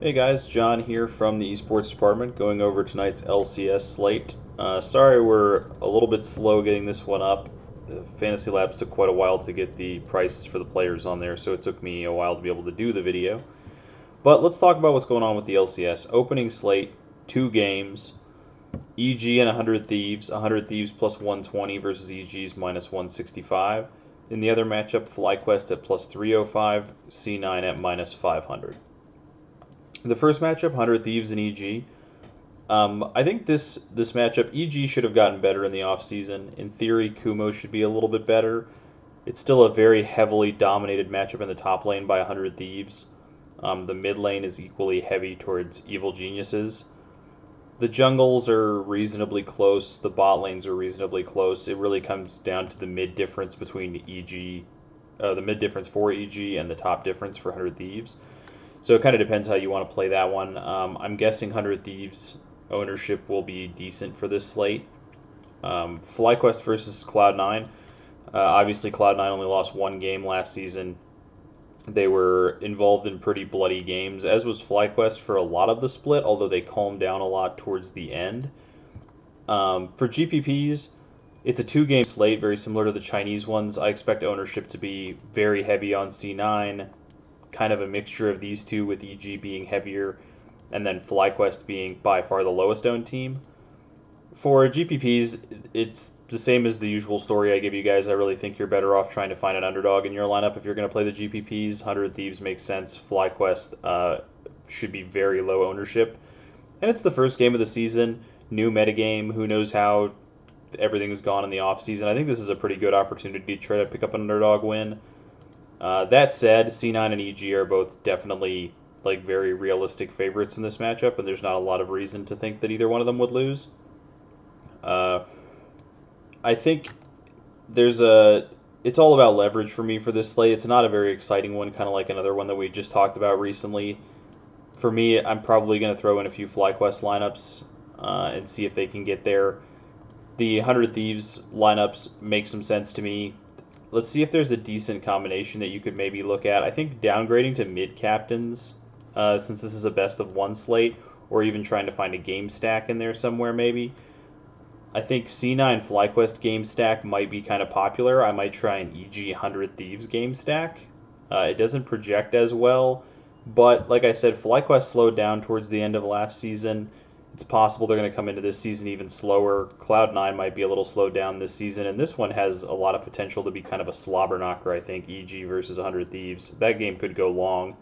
Hey guys, John here from the esports department going over tonight's LCS slate. Sorry we're a little bit slow getting this one up. Fantasy Labs took quite a while to get the prices for the players on there, so it took me a while to be able to do the video. But let's talk about what's going on with the LCS. Opening slate, 2 games, EG and 100 Thieves, 100 Thieves plus 120 versus EG's minus 165. In the other matchup, FlyQuest at plus 305, C9 at minus 500. The first matchup, 100 Thieves and EG. I think this matchup, EG should have gotten better in the offseason. In theory, Kumo should be a little bit better. It's still a very heavily dominated matchup in the top lane by 100 Thieves. The mid lane is equally heavy towards Evil Geniuses. The jungles are reasonably close. The bot lanes are reasonably close. It really comes down to the mid difference between EG, the mid difference for EG and the top difference for 100 Thieves. So it kind of depends how you want to play that one. I'm guessing 100 Thieves ownership will be decent for this slate. FlyQuest versus Cloud9. Obviously, Cloud9 only lost 1 game last season. They were involved in pretty bloody games, as was FlyQuest for a lot of the split, although they calmed down a lot towards the end. For GPPs, it's a 2 game slate, very similar to the Chinese ones. I expect ownership to be very heavy on C9, kind of a mixture of these two, with EG being heavier and then FlyQuest being by far the lowest owned team. For GPPs, it's the same as the usual story I give you guys. I really think you're better off trying to find an underdog in your lineup if you're going to play the GPPs. 100 Thieves makes sense. FlyQuest should be very low ownership. And it's the first game of the season, new metagame. Who knows how everything's gone in the offseason. I think this is a pretty good opportunity to try to pick up an underdog win. That said, C9 and EG are both definitely like very realistic favorites in this matchup, and there's not a lot of reason to think that either one of them would lose. I think it's all about leverage for me for this slate. It's not a very exciting one, kind of like another one that we just talked about recently. For me, I'm probably going to throw in a few FlyQuest lineups and see if they can get there. The 100 Thieves lineups make some sense to me. Let's see if there's a decent combination that you could maybe look at. I think downgrading to mid captains, since this is a best of one slate, or even trying to find a game stack in there somewhere maybe. I think C9 FlyQuest game stack might be kind of popular. I might try an EG 100 Thieves game stack. It doesn't project as well, but like I said, FlyQuest slowed down towards the end of last season. It's possible they're going to come into this season even slower. Cloud9 might be a little slowed down this season, and this one has a lot of potential to be kind of a slobber knocker, I think, EG versus 100 Thieves. That game could go long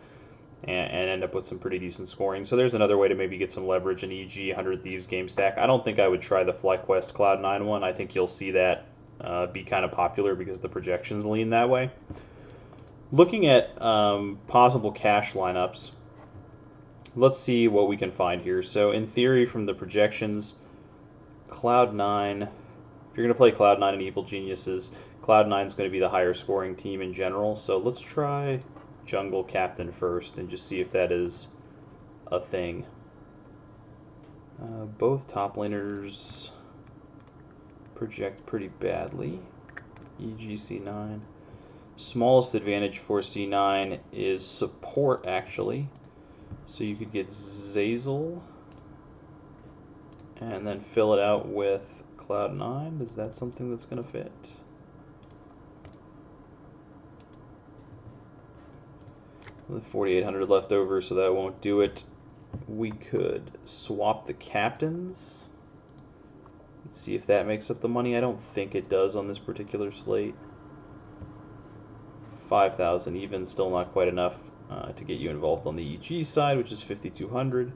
and end up with some pretty decent scoring. So there's another way to maybe get some leverage in EG 100 Thieves game stack. I don't think I would try the FlyQuest Cloud9 one. I think you'll see that be kind of popular because the projections lean that way. Looking at possible cash lineups, let's see what we can find here. So in theory, from the projections, Cloud9, if you're going to play Cloud9 and Evil Geniuses, Cloud9 is going to be the higher scoring team in general. So let's try Jungle Captain first and just see if that is a thing. Both top laners project pretty badly. EG-C9. Smallest advantage for C9 is support, actually. So you could get Zazel and then fill it out with Cloud9. Is that something that's going to fit? With 4,800 left over, so that won't do it. We could swap the captains. Let's see if that makes up the money. I don't think it does on this particular slate. 5,000 even, still not quite enough to get you involved on the EG side, which is 5,200.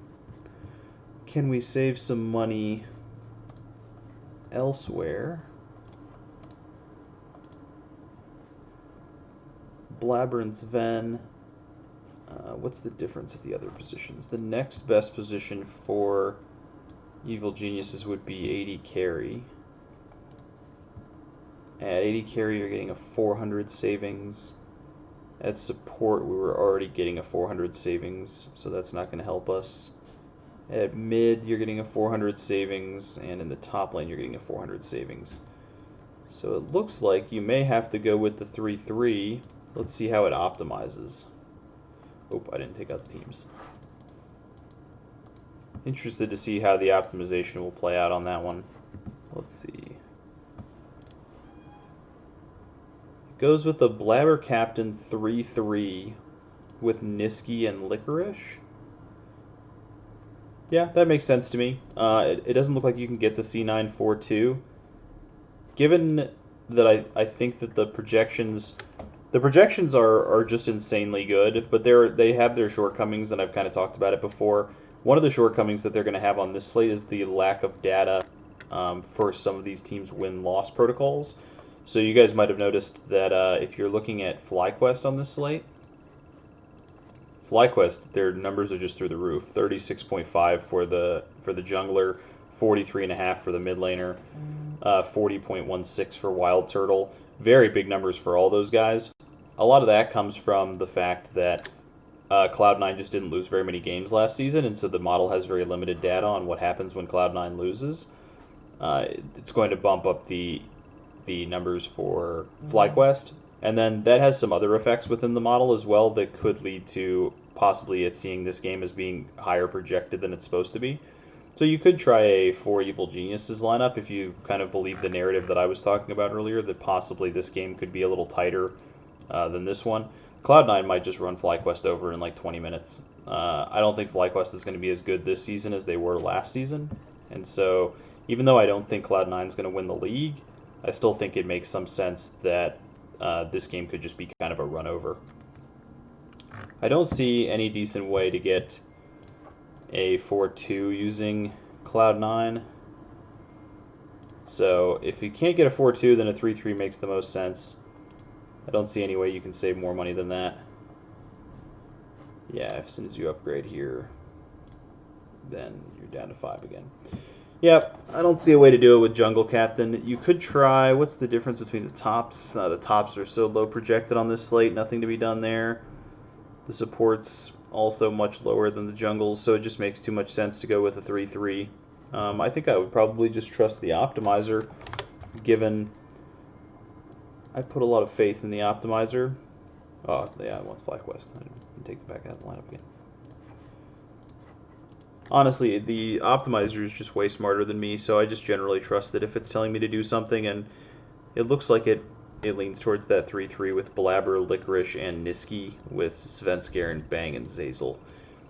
Can we save some money elsewhere? Blabberin's Ven. What's the difference at the other positions? The next best position for Evil Geniuses would be 80 carry. At 80 carry, you're getting a 400 savings. At support, we were already getting a 400 savings, so that's not going to help us. At mid, you're getting a 400 savings, and in the top lane, you're getting a 400 savings. So it looks like you may have to go with the 3-3. Let's see how it optimizes. Oh, I didn't take out the teams. Interested to see how the optimization will play out on that one. Let's see. It goes with the Blabber Captain 3-3 with Niski and Licorice. Yeah, that makes sense to me. It doesn't look like you can get the C9-4-2. Given that I think that the projections are just insanely good, but they have their shortcomings, and I've kind of talked about it before. One of the shortcomings that they're going to have on this slate is the lack of data for some of these teams' win-loss protocols. So you guys might have noticed that if you're looking at FlyQuest on this slate, FlyQuest, their numbers are just through the roof. 36.5 for the jungler, 43.5 for the mid laner, 40.16 for Wild Turtle. Very big numbers for all those guys. A lot of that comes from the fact that Cloud9 just didn't lose very many games last season, and so the model has very limited data on what happens when Cloud9 loses. It's going to bump up the numbers for FlyQuest, and then that has some other effects within the model as well that could lead to possibly it seeing this game as being higher projected than it's supposed to be. So you could try a 4 Evil Geniuses lineup if you kind of believe the narrative that I was talking about earlier, that possibly this game could be a little tighter than this one. Cloud9 might just run FlyQuest over in like 20 minutes. I don't think FlyQuest is going to be as good this season as they were last season. And so even though I don't think Cloud9 is going to win the league, I still think it makes some sense that this game could just be kind of a run over. I don't see any decent way to get a 4-2 using Cloud9. So if you can't get a 4-2, then a 3-3 makes the most sense. I don't see any way you can save more money than that. Yeah, as soon as you upgrade here, then you're down to 5 again. Yep, I don't see a way to do it with Jungle Captain. You could try, what's the difference between the tops? The tops are so low projected on this slate, nothing to be done there. The support's also much lower than the jungles, so it just makes too much sense to go with a 3-3. I think I would probably just trust the optimizer, given I put a lot of faith in the optimizer. Oh, yeah, it wants FlyQuest. I can take the back out of the lineup again. Honestly, the optimizer is just way smarter than me, so I just generally trust it if it's telling me to do something, and it looks like it leans towards that 3-3 with Blabber, Licorice, and Niski with Svenskar and Bang and Zazel.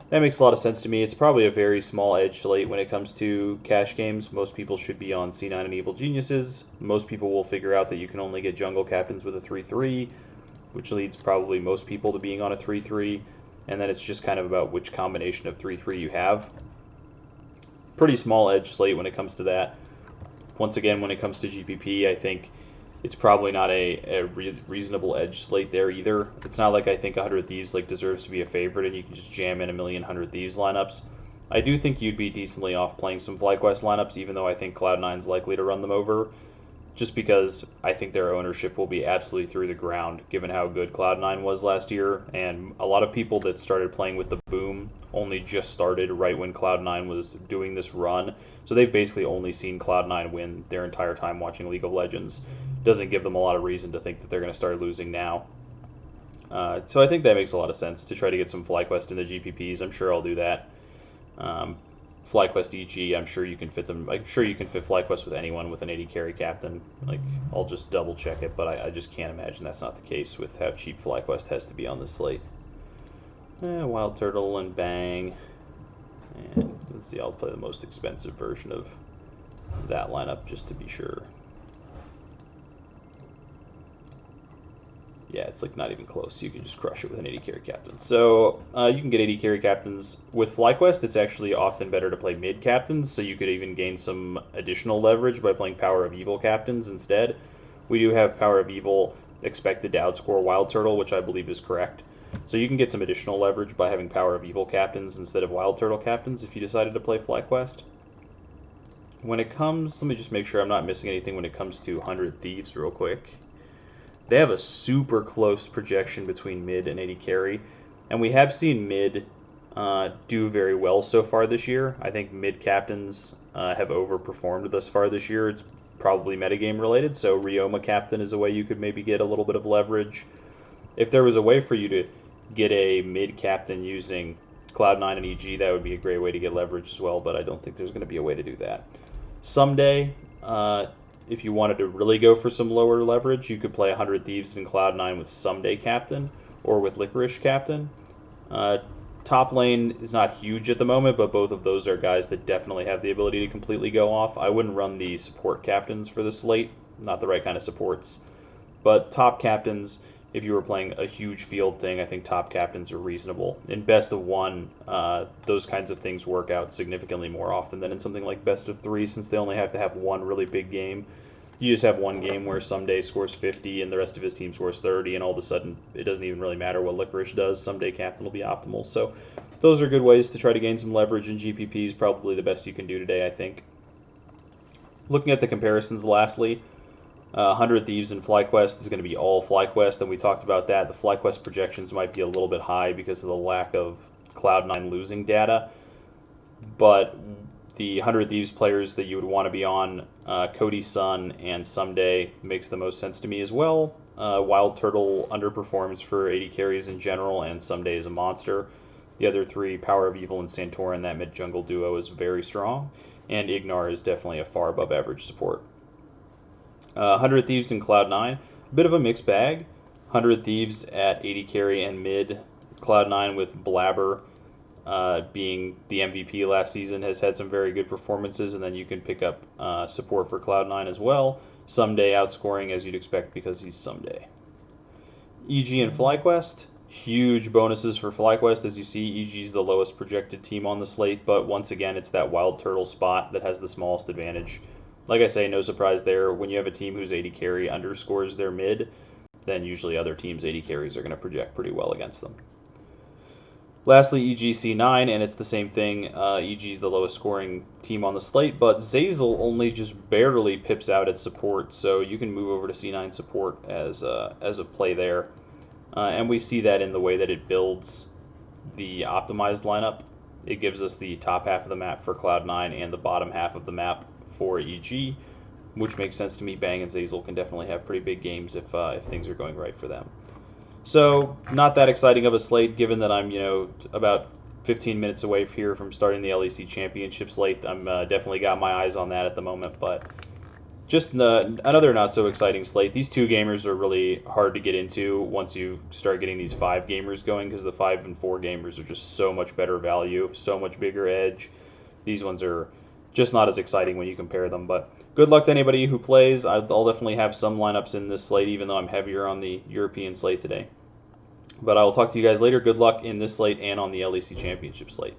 That makes a lot of sense to me. It's probably a very small edge slate when it comes to cash games. Most people should be on C9 and Evil Geniuses. Most people will figure out that you can only get Jungle Captains with a 3-3, which leads probably most people to being on a 3-3, and then it's just kind of about which combination of 3-3 you have. Pretty small edge slate when it comes to that. Once again, when it comes to GPP, I think it's probably not a reasonable edge slate there either. It's not like I think 100 Thieves deserves to be a favorite and you can just jam in a million 100 Thieves lineups. I do think you'd be decently off playing some FlyQuest lineups, even though I think Cloud9's likely to run them over, just because I think their ownership will be absolutely through the ground, given how good Cloud9 was last year, and a lot of people that started playing with the boom only just started right when Cloud9 was doing this run, so they've basically only seen Cloud9 win their entire time watching League of Legends. Doesn't give them a lot of reason to think that they're going to start losing now. So I think that makes a lot of sense to try to get some FlyQuest in the GPPs. I'm sure I'll do that. FlyQuest EG, I'm sure you can fit them. I'm sure you can fit FlyQuest with anyone with an 80 carry captain. I'll just double check it, but I just can't imagine that's not the case with how cheap FlyQuest has to be on this slate. Wild Turtle and Bang. And let's see, I'll play the most expensive version of that lineup just to be sure. Yeah, it's not even close. You can just crush it with an 80 carry captain. So you can get 80 carry captains. With FlyQuest, it's actually often better to play mid captains, so you could even gain some additional leverage by playing Power of Evil captains instead. We do have Power of Evil expected to outscore Wild Turtle, which I believe is correct. So you can get some additional leverage by having Power of Evil captains instead of Wild Turtle captains if you decided to play FlyQuest. When it comes, let me just make sure I'm not missing anything when it comes to 100 Thieves real quick. They have a super close projection between mid and 80 carry, and we have seen mid do very well so far this year. I think mid captains have overperformed thus far this year. It's probably metagame related, so Ryoma captain is a way you could maybe get a little bit of leverage. If there was a way for you to get a mid captain using Cloud9 and EG, that would be a great way to get leverage as well, but I don't think there's going to be a way to do that. Someday, if you wanted to really go for some lower leverage, you could play 100 Thieves in Cloud9 with Someday Captain or with Licorice Captain. Top lane is not huge at the moment, but both of those are guys that definitely have the ability to completely go off. I wouldn't run the support captains for the slate, not the right kind of supports. But top captains, if you were playing a huge field thing, I think top captains are reasonable. In best of one, those kinds of things work out significantly more often than in something like best of three, since they only have to have one really big game. You just have one game where Someday scores 50 and the rest of his team scores 30, and all of a sudden it doesn't even really matter what Licorice does. Someday Captain will be optimal. So those are good ways to try to gain some leverage in GPPs. Probably the best you can do today, I think. Looking at the comparisons lastly, 100 Thieves and FlyQuest is going to be all FlyQuest, and we talked about that. The FlyQuest projections might be a little bit high because of the lack of Cloud9 losing data, but the 100 Thieves players that you would want to be on, Cody Sun and Someday, makes the most sense to me as well. Wild Turtle underperforms for AD carries in general, and Someday is a monster. The other three, Power of Evil and Santorin, that mid-jungle duo is very strong, and Ignar is definitely a far above average support. 100 Thieves in Cloud9, a bit of a mixed bag. 100 Thieves at AD carry and mid. Cloud9 with Blabber being the MVP last season has had some very good performances, and then you can pick up support for Cloud9 as well. Someday outscoring as you'd expect because he's Someday. EG and FlyQuest, huge bonuses for FlyQuest. As you see, EG is the lowest projected team on the slate, but once again, it's that Wild Turtle spot that has the smallest advantage. Like I say, no surprise there. When you have a team whose AD carry underscores their mid, then usually other teams' AD carries are going to project pretty well against them. Lastly, EGC9, and it's the same thing. EG is the lowest scoring team on the slate, but Zeyzal only just barely pips out at support, so you can move over to C9 support as a play there. And we see that in the way that it builds the optimized lineup. It gives us the top half of the map for Cloud9 and the bottom half of the map for EG, which makes sense to me. Bang and Zeyzal can definitely have pretty big games if things are going right for them. So, not that exciting of a slate, given that I'm, about 15 minutes away here from starting the LEC Championship slate. I'm definitely got my eyes on that at the moment, but just another not so exciting slate. These 2 gamers are really hard to get into once you start getting these 5 gamers going, because the 5 and 4 gamers are just so much better value, so much bigger edge. These ones are just not as exciting when you compare them, but good luck to anybody who plays. I'll definitely have some lineups in this slate, even though I'm heavier on the European slate today. But I will talk to you guys later. Good luck in this slate and on the LEC Championship slate.